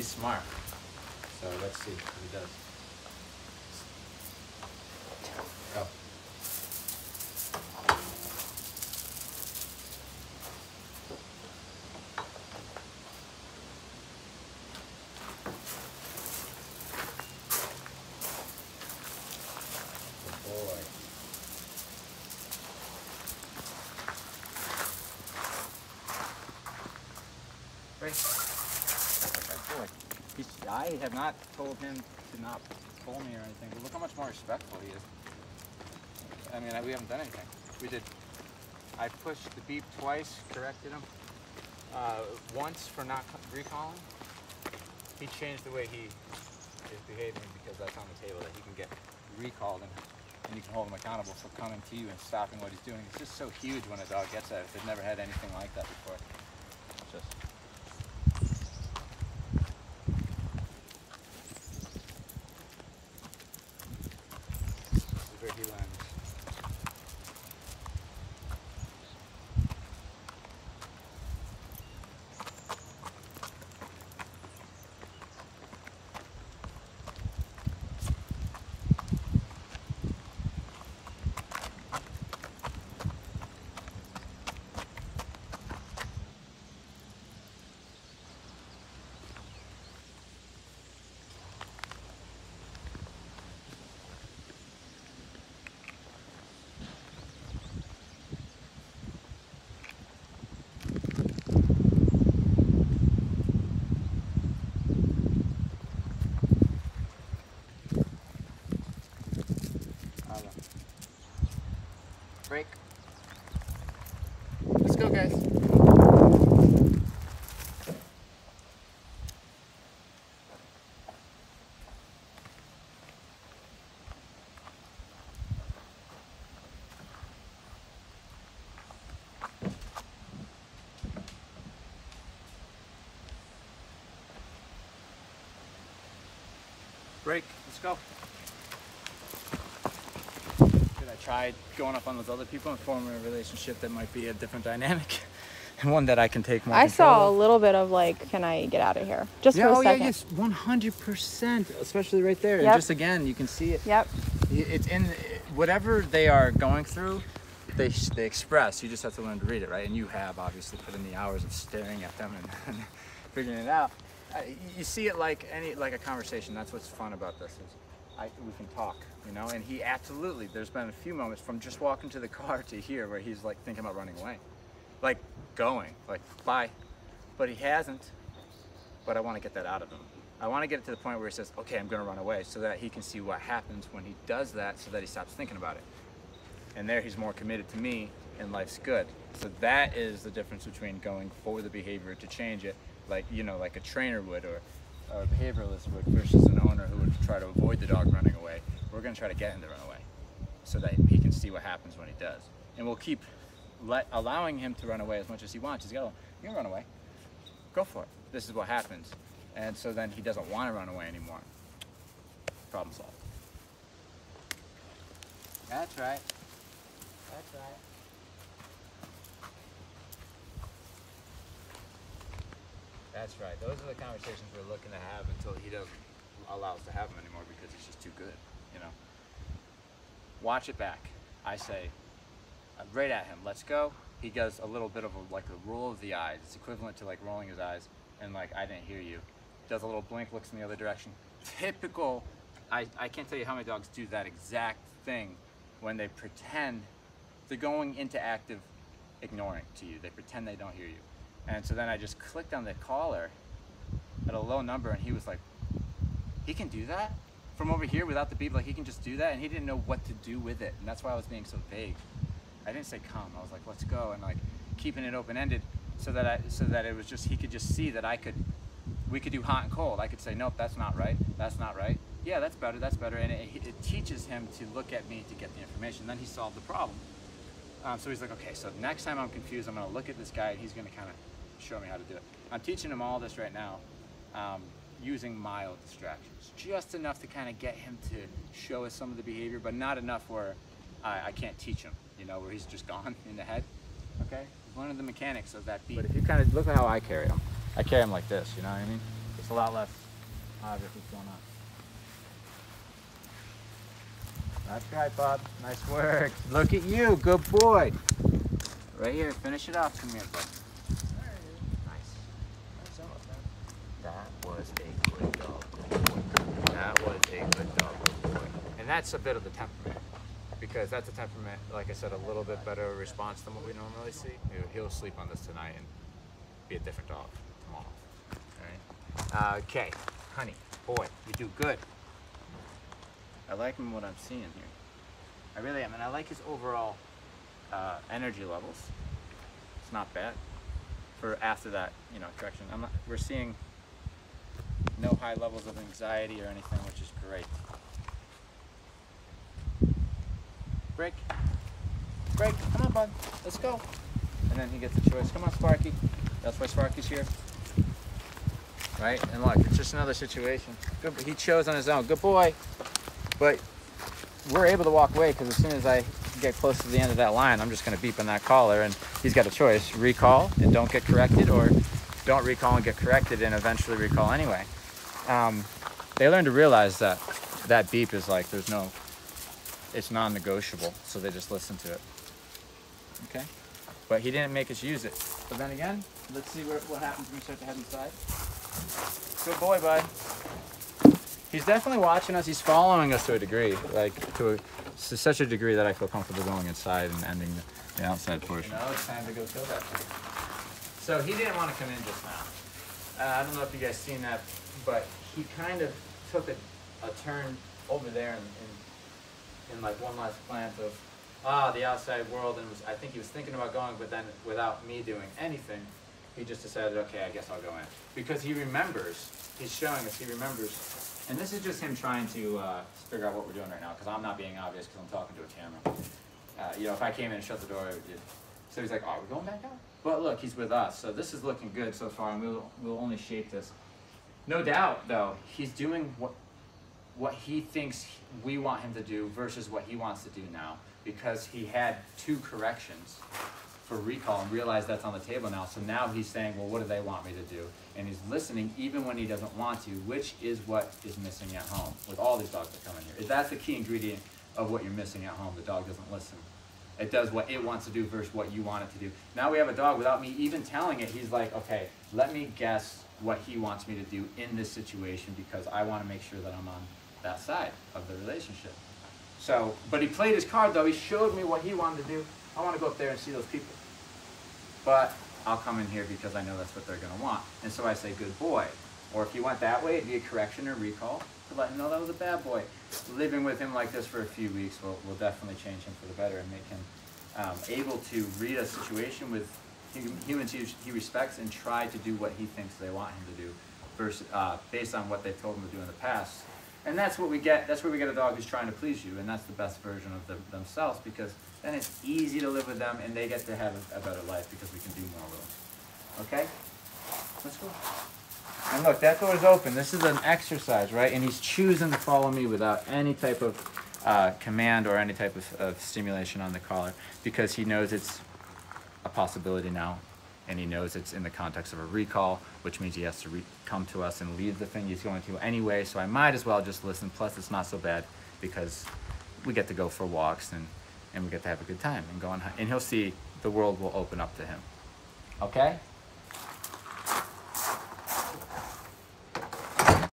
he's smart. So let's see what he does. Go. Good boy. Boy. I have not told him to not pull me or anything, but look how much more respectful he is. I mean, we haven't done anything. I pushed the beep twice, corrected him. Once for not recalling. He changed the way he is behaving because that's on the table that he can get recalled and you can hold him accountable for coming to you and stopping what he's doing. It's just so huge when a dog gets that. They've never had anything like that before. It's just... where he lands. Break. Let's go, guys. Break. Let's go. I tried going up on those other people and forming a relationship that might be a different dynamic and one that I can take more I control saw a of. little bit of like, can I get out of here? Just for a second. Yeah, yes, 100%, especially right there. Yep. And just again, you can see it. Yep. It's in whatever they are going through, they express. You just have to learn to read it, right? And you have obviously put in the hours of staring at them and figuring it out. You see it like a conversation. That's what's fun about this is we can talk, you know, and he absolutely, there's been a few moments from just walking to the car to here where he's like thinking about running away, like going, like bye, but he hasn't, but I want to get that out of him. I want to get it to the point where he says, okay, I'm going to run away so that he can see what happens when he does that so that he stops thinking about it. And there he's more committed to me and life's good. So that is the difference between going for the behavior to change it, like, you know, like a trainer would or a behavioralist would versus an owner who would try to avoid the dog running away. We're going to try to get him to run away so that he can see what happens when he does. And we'll keep allowing him to run away as much as he wants. He's got, you can run away. Go for it. This is what happens. And so then he doesn't want to run away anymore. Problem solved. That's right. That's right. That's right. Those are the conversations we're looking to have until he doesn't allow us to have them anymore because he's just too good, you know. Watch it back. I say, right at him, let's go. He does a little bit of like a roll of the eyes. It's equivalent to like rolling his eyes and like, I didn't hear you. Does a little blink, looks in the other direction. Typical, I can't tell you how many dogs do that exact thing when they pretend they're going into active ignoring to you. They pretend they don't hear you. And so then I just clicked on the collar at a low number and he was like, he can do that? From over here without the beep, like he can just do that? And he didn't know what to do with it. And that's why I was being so vague. I didn't say come, I was like, let's go. And like keeping it open-ended so that it was just, he could just see that we could do hot and cold. I could say, nope, that's not right. That's not right. Yeah, that's better, that's better. And it teaches him to look at me to get the information. Then he solved the problem. So he's like, okay, so next time I'm confused, I'm gonna look at this guy and he's gonna kind of show me how to do it. I'm teaching him all this right now, using mild distractions. Just enough to kind of get him to show us some of the behavior, but not enough where I can't teach him, you know, where he's just gone in the head, okay? He's learning the mechanics of that beat. But if you kind of, look at how I carry him. I carry him like this, you know what I mean? It's a lot less obvious what's going on. That's right, Bob. Nice work. Look at you. Good boy. Right here. Finish it off. Come here, bud. Nice. That was a good dog. That was a good dog. Good boy. And that's a bit of the temperament. Because that's a temperament, like I said, a little bit better response than what we normally see. He'll sleep on this tonight and be a different dog tomorrow. All right. Okay. Honey, boy, you do good. I like him what I'm seeing here. I really am, and I like his overall energy levels. It's not bad for after that, correction. We're seeing no high levels of anxiety or anything, which is great. Break, come on, bud, let's go. And then he gets the choice. Come on, Sparky. That's why Sparky's here. Right, and look, it's just another situation. Good, he chose on his own. Good boy. But we're able to walk away because as soon as I get close to the end of that line, I'm just going to beep on that collar, and he's got a choice: recall and don't get corrected, or don't recall and get corrected and eventually recall anyway. They learn to realize that that beep is like it's non-negotiable, so they just listen to it. Okay, but he didn't make us use it. But then again, let's see what happens when we start to head inside. Good boy, bud. He's definitely watching us. He's following us to a degree, to such a degree that I feel comfortable going inside and ending the outside portion. It's time to go kill that thing. So he didn't want to come in just now. I don't know if you guys seen that, but he kind of took a turn over there in like one last glance of the outside world, and I think he was thinking about going, but then without me doing anything, he just decided, okay, I guess I'll go in. Because he remembers, he's showing us, he remembers, and this is just him trying to figure out what we're doing right now, because I'm not being obvious because I'm talking to a camera. If I came in and shut the door, so he's like, oh, we're going back out? But look, he's with us, so this is looking good so far, and we'll only shape this. No doubt, though, he's doing what he thinks we want him to do versus what he wants to do now, because he had 2 corrections for recall and realized that's on the table now. So now he's saying, well, what do they want me to do? And he's listening even when he doesn't want to, which is what is missing at home with all these dogs that come in here. That's the key ingredient of what you're missing at home. The dog doesn't listen. It does what it wants to do versus what you want it to do. Now we have a dog, without me even telling it, he's like, okay, let me guess what he wants me to do in this situation, because I want to make sure that I'm on that side of the relationship. So, but he played his card though. He showed me what he wanted to do. I want to go up there and see those people. But I'll come in here because I know that's what they're going to want. And so I say, good boy. Or if he went that way, it'd be a correction or recall to let him know that was a bad boy. Living with him like this for a few weeks will definitely change him for the better and make him able to read a situation with humans he respects and try to do what he thinks they want him to do versus, based on what they've told him to do in the past. And that's what we get. That's where we get a dog who's trying to please you, and that's the best version of themselves, because then it's easy to live with them, and they get to have a better life because we can do more with them. Okay? Let's go. And look, that door's open. This is an exercise, right? And he's choosing to follow me without any type of command or any type of stimulation on the collar, because he knows it's a possibility now. And he knows it's in the context of a recall, which means he has to come to us and leave the thing he's going to anyway, so I might as well just listen. Plus, it's not so bad because we get to go for walks and we get to have a good time and go on. And he'll see the world will open up to him. Okay?